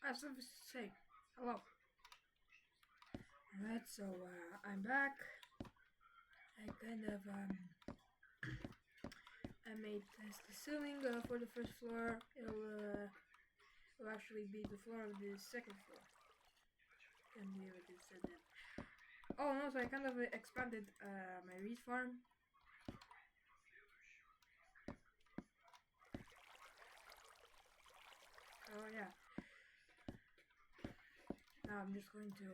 I have something to say. Hello. Alright, so I'm back. I kind of I made the ceiling for the first floor. It'll actually be the floor of the second floor. Can't believe I just said that. Oh no, so I kind of expanded my reed farm. Oh yeah. Now I'm just going to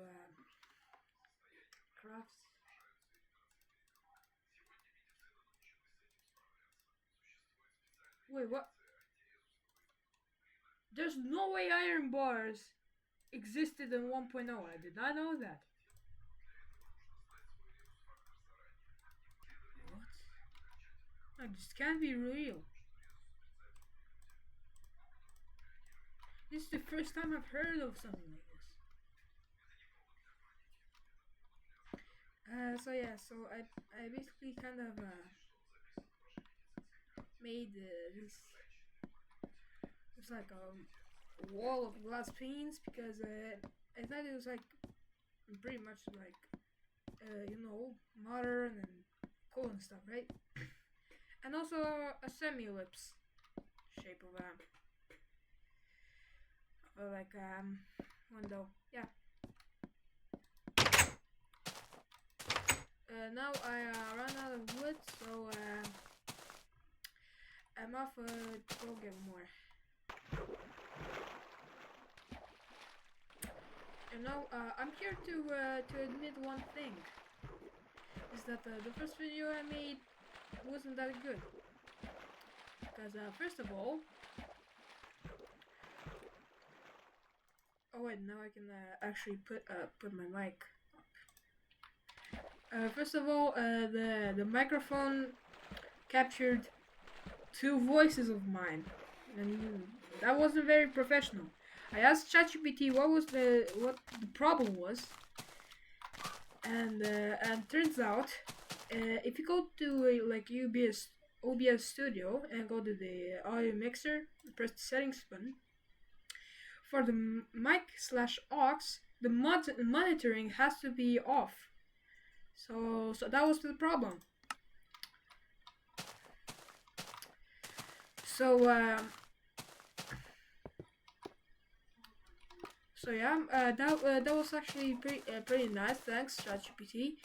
craft. Wait, what? There's no way iron bars existed in 1.0. I did not know that. What? No, this can't be real. This is the first time I've heard of something like this. So yeah, so I basically kind of made this. It's like a wall of glass panes because I thought it was like pretty much like modern and cool and stuff, right? And also a semi-ellipse shape of like window. Yeah. Now I ran out of wood, so I'm off to go get more. And now I'm here to admit one thing. Is that the first video I made wasn't that good. Because first of all, oh wait, now I can actually put my mic up. First of all, the microphone captured two voices of mine, and that wasn't very professional. I asked ChatGPT what the problem was, and turns out if you go to like OBS Studio and go to the audio mixer, press the settings button. For the mic / aux, the monitoring has to be off. So that was the problem. So yeah, that was actually pretty nice. Thanks, ChatGPT.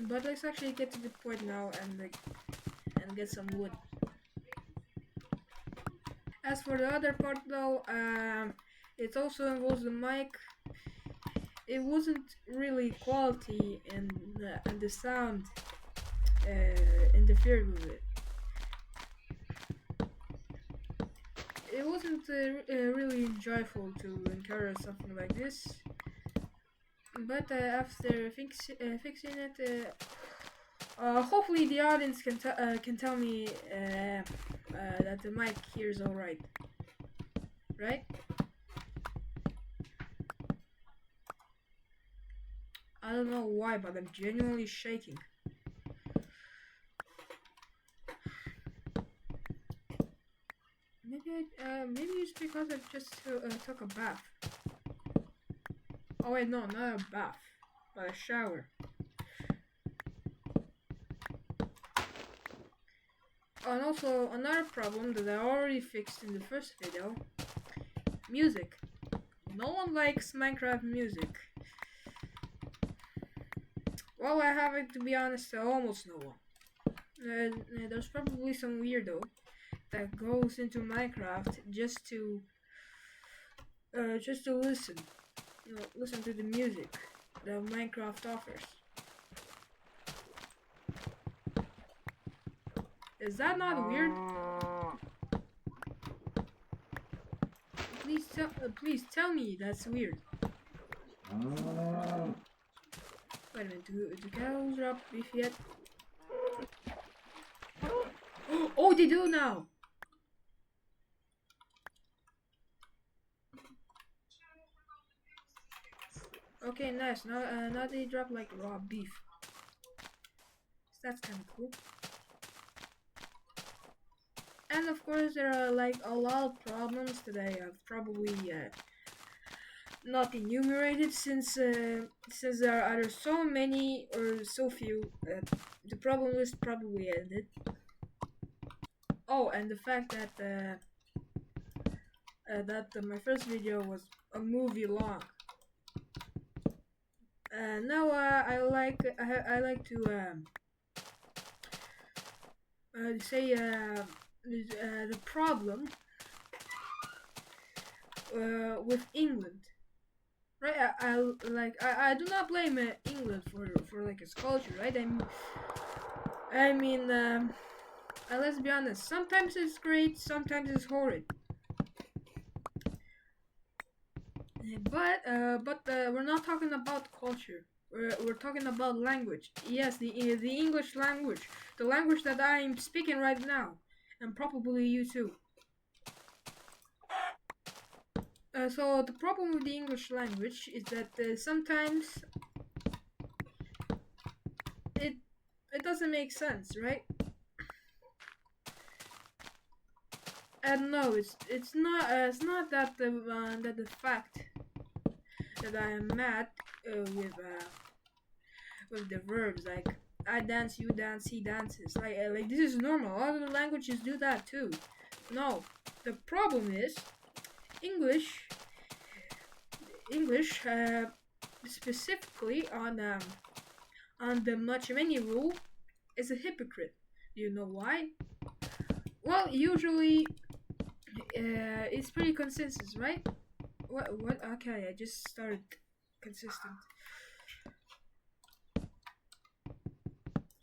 But let's actually get to the point now and get some wood. As for the other part though, it also involves the mic. It wasn't really quality and the sound interfered with it. It wasn't really joyful to encounter something like this. But after fixing it, hopefully the audience can tell me that the mic here is alright. Right? I don't know why, but I'm genuinely shaking. Maybe it's because I just took a bath. Oh wait, no, not a bath, but a shower. And also another problem that I already fixed in the first video: music. No one likes Minecraft music. Well, I have it, to be honest, almost no one. There's probably some weirdo that goes into Minecraft just to listen, listen to the music that Minecraft offers. Is that not weird? Please tell me that's weird. Wait a minute, do cows drop beef yet? Oh, they do now! Okay, nice. Now they drop like raw beef. So that's kind of cool. And of course, there are like a lot of problems that I have probably not enumerated since there are either so many or so few. The problem list probably ended. Oh, and the fact that my first video was a movie long. Now I like to say the problem with England. Right, I do not blame England for like its culture, right? I mean, let's be honest. Sometimes it's great, sometimes it's horrid. But we're not talking about culture. We're talking about language. Yes, the English language, the language that I'm speaking right now, and probably you too. So the problem with the English language is that sometimes it it doesn't make sense, right? And no, it's not that the fact that I am mad with the verbs like I dance, you dance, he dances. Like this is normal. Other languages do that too. No, the problem is English. English, specifically on the much many rule, is a hypocrite. Do you know why? Well, usually it's pretty consistent, right? What? Okay, I just started consistent.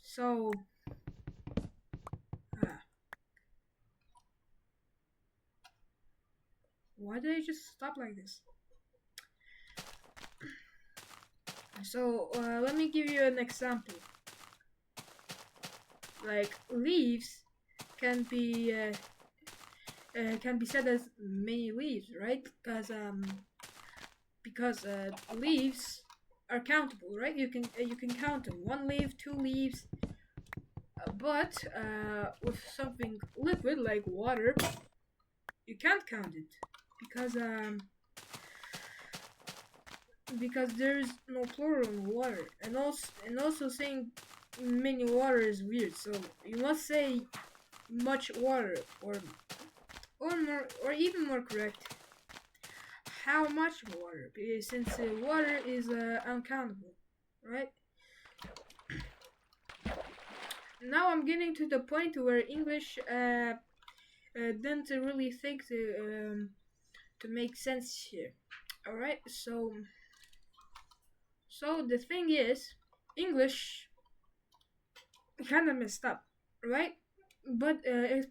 So, ah, why did I just stop like this? So, let me give you an example. Like leaves can be said as many leaves, right? Because leaves are countable, right? You can count them. One leaf, two leaves. But with something liquid like water, you can't count it because there's no plural in water, and also saying many water is weird. So you must say much water, or more, or even more correct, how much water, because since water is uncountable, right? Now I'm getting to the point where English didn't really think to make sense here. All right, so the thing is, English kind of messed up, right? But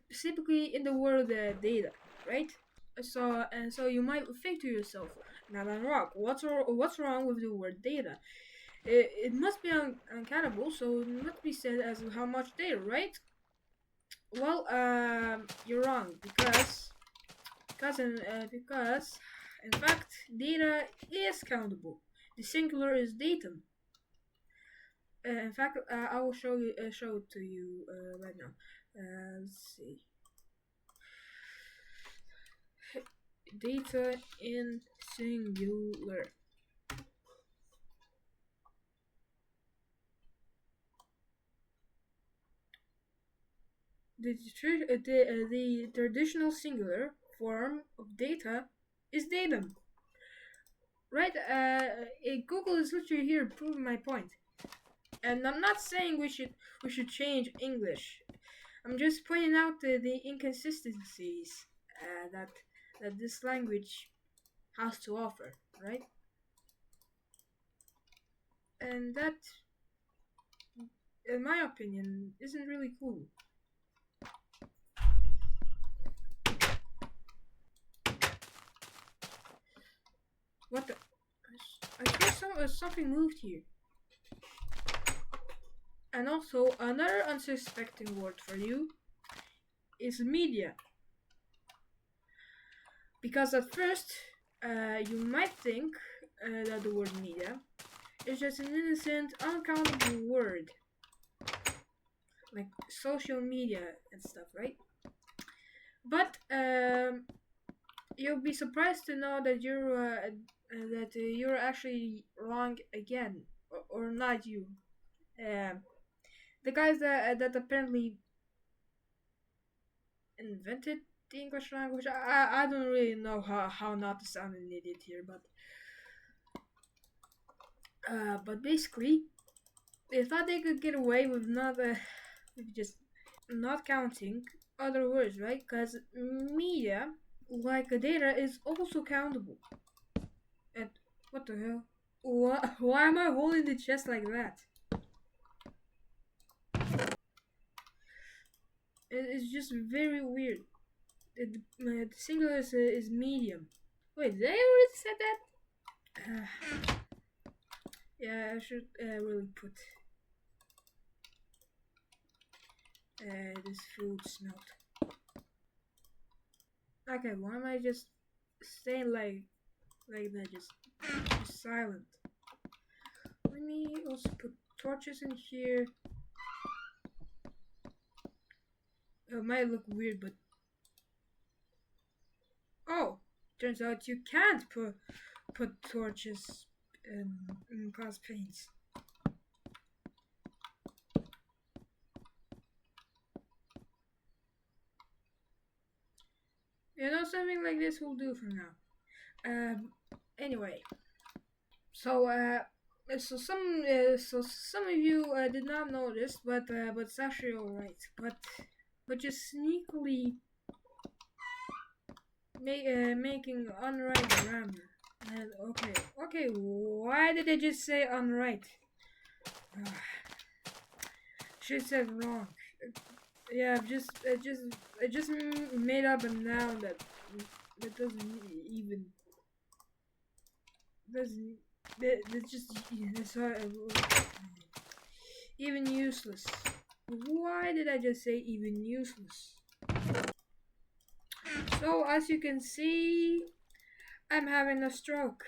specifically in the word data, right? So you might think to yourself, now I'm wrong. What's wrong with the word data? It must be uncountable, so it must be said as how much data, right? Well, you're wrong because in fact data is countable. The singular is datum. In fact, I will show it to you right now. Let's see. Data in singular. The traditional singular form of data is datum, right? Google is literally here proving my point. And I'm not saying we should change English. I'm just pointing out the inconsistencies that this language has to offer, right? And that, in my opinion, isn't really cool. What the? I swear something moved here. And also, another unsuspecting word for you is media. Because at first, you might think that the word media is just an innocent, uncountable word. Like social media and stuff, right? But you'll be surprised to know that you're actually wrong again, or not you. Um, the guys that apparently invented the English language. I don't really know how not to sound an idiot here, but basically they thought they could get away with not with just not counting other words, right? Because media, like data, is also countable. And what the hell? Why am I holding the chest like that? It's just very weird. The singular is medium. Wait, did I already said that? Yeah, I should really put this food smelt. Okay, why am I just staying like that, just silent? Let me also put torches in here. It might look weird, but oh, turns out you can't put torches in glass panes. You know, something like this will do for now. Anyway, so so some of you did not know this, but it's actually all right. But just sneakily making unright grammar. And okay, why did I just say unright? She said wrong. Yeah, I just made up a noun that doesn't even doesn't that just that's even useless. Why did I just say even useless? So as you can see, I'm having a stroke.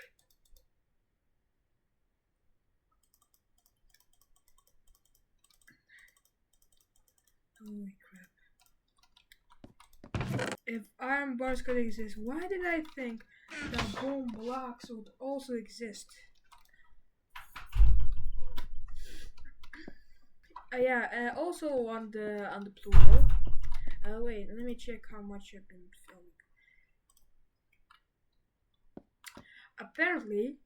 Holy crap. If iron bars could exist, why did I think that bone blocks would also exist? Yeah, also on the plural. Wait, let me check how much I've been filming. Apparently,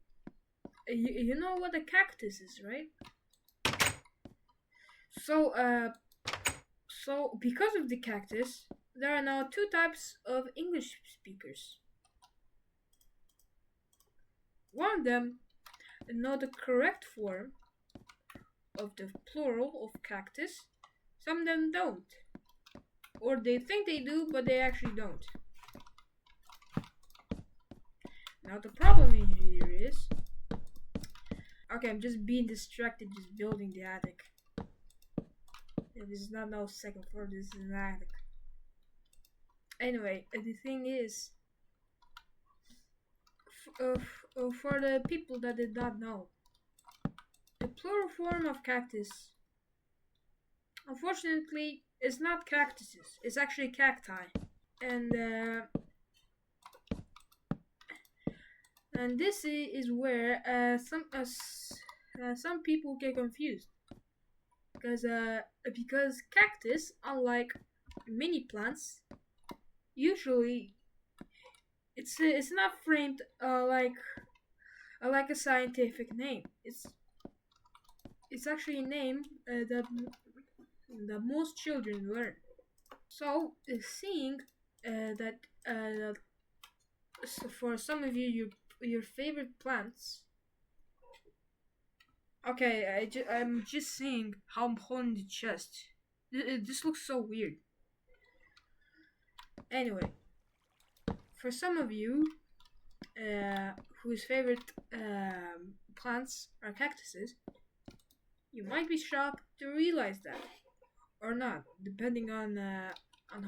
you know what a cactus is, right? So, so because of the cactus, there are now two types of English speakers. One of them know the correct form of the plural of cactus. Some of them don't, or they think they do, but they actually don't. Now the problem in here is, okay, I'm just being distracted, just building the attic. Yeah, this is not no second floor, this is an attic. Anyway, the thing is, for the people that did not know, the plural form of cactus, unfortunately, is not cactuses. It's actually cacti, and this is where some people get confused because cactus, unlike many plants, usually it's not framed like a scientific name. It's actually a name that most children learn. So seeing that so for some of you your favorite plants. Okay, I'm just seeing how I'm holding the chest. This looks so weird. Anyway, for some of you whose favorite plants are cactuses, you might be shocked to realize that, or not, depending on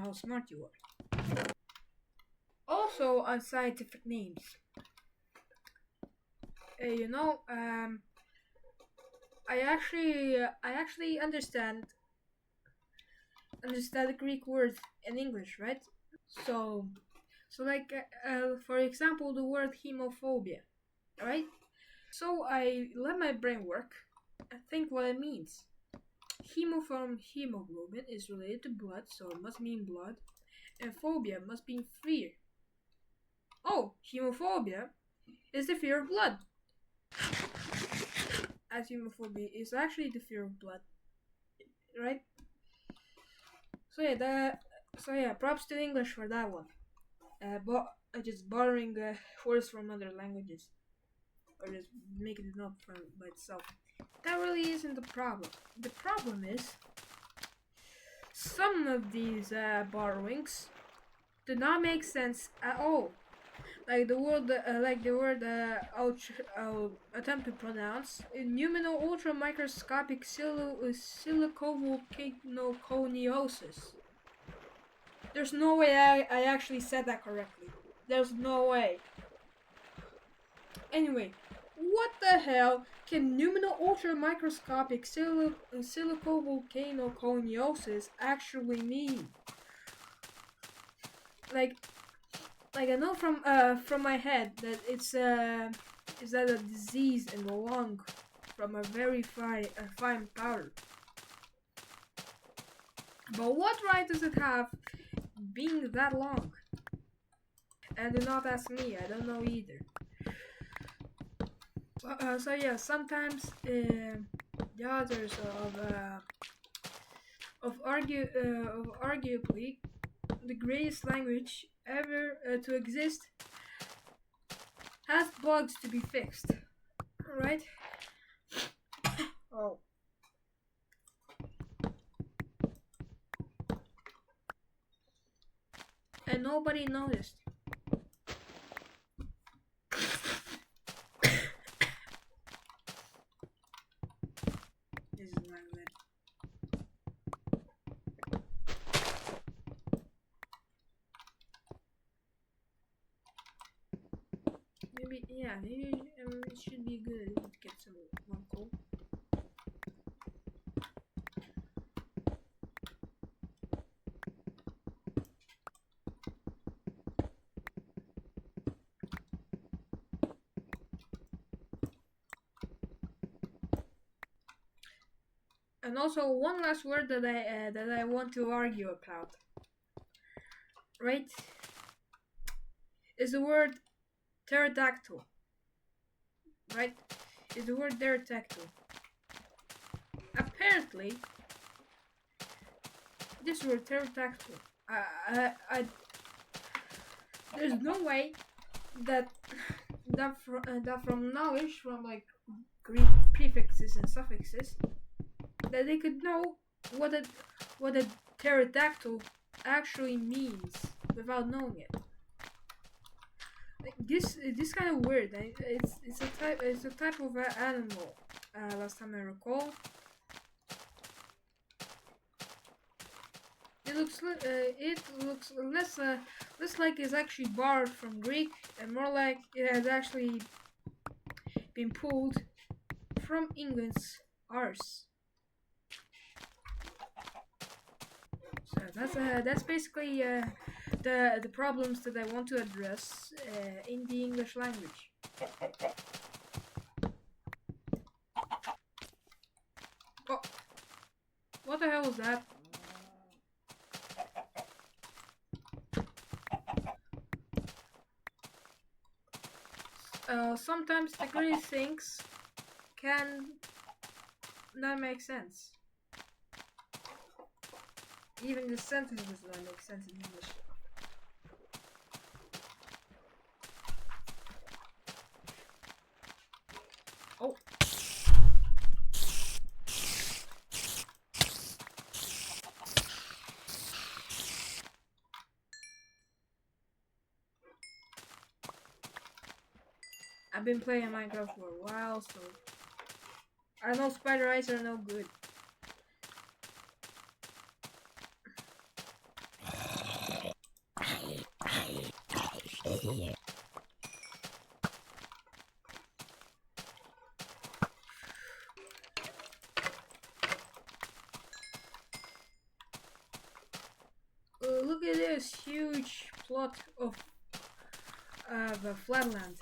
how smart you are. Also, on scientific names. You know, I actually understand the Greek word in English, right? So, for example, the word hemophobia, right? So I let my brain work and think what it means. Hemo from hemoglobin is related to blood, so it must mean blood, and phobia must mean fear. Oh, hemophobia is the fear of blood, as hemophobia is actually the fear of blood, right? So yeah, props to English for that one. But just borrowing words from other languages or just making it up by itself. That really isn't the problem. The problem is some of these borrowings do not make sense at all. I'll attempt to pronounce numino ultramicroscopic silicovolcanoconiosis. There's no way I actually said that correctly. There's no way. Anyway, what the hell can numino ultramicroscopic silicovolcanoconiosis actually mean? Like, I know from my head that is that a disease in the lung from a very fine powder. But what right does it have being that long? And do not ask me, I don't know either. So yeah, sometimes the authors of arguably the greatest language ever to exist has bugs to be fixed, right? Oh. And nobody noticed. This is not good. Maybe it should be good to get some one cold. And also one last word that I want to argue about, right? Is the word pterodactyl, right? Is the word pterodactyl. Apparently, this word pterodactyl, there's no way that from knowledge from like Greek prefixes and suffixes that they could know what a pterodactyl actually means without knowing it. Like this kind of weird. It's a type of animal. Last time I recall, it looks less like it's actually borrowed from Greek and more like it has actually been pulled from England's arse. So that's basically the problems that I want to address in the English language. Oh, what the hell was that? Sometimes the greatest things can not make sense. Even the sentences does not make sense in English. Oh. I've been playing Minecraft for a while, so I know spider eyes are no good. Look at this huge plot of the flatland.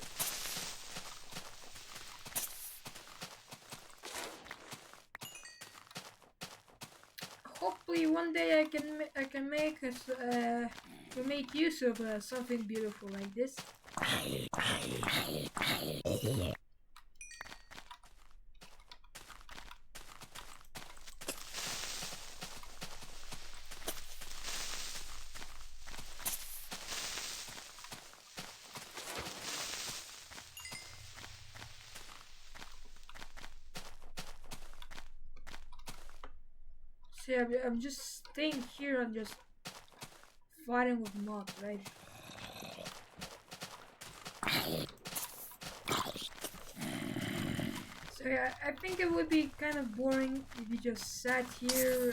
Hopefully one day I can make use of something beautiful like this. See, I'm just staying here and just fighting with mobs, right? So yeah, I think it would be kind of boring if you just sat here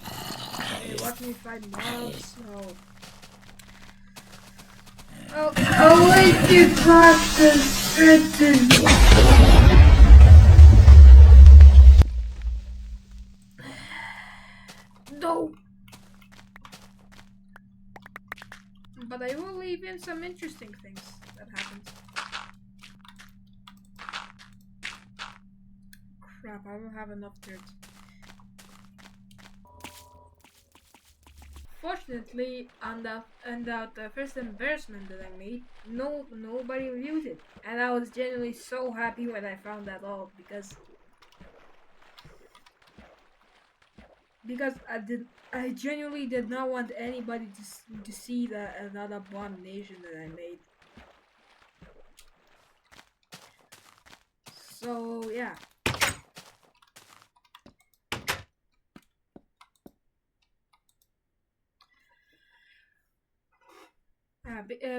and watch me fight mobs. So, I'll let you cross the stretches. No. But I will leave in some interesting things that happened. Crap, I don't have enough dirt. Fortunately, on the first embarrassment that I made, nobody viewed it, and I was genuinely so happy when I found that out because I genuinely did not want anybody to see another abomination that I made. So yeah.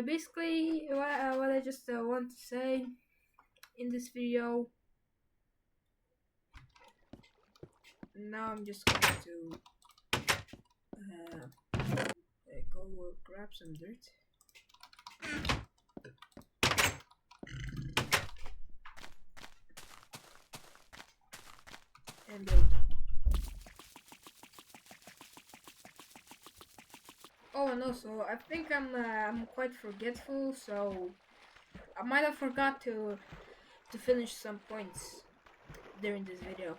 Basically, what I just want to say in this video. Now I'm just going to go grab some dirt. And build. Oh, and also I think I'm quite forgetful, so I might have forgot to finish some points during this video.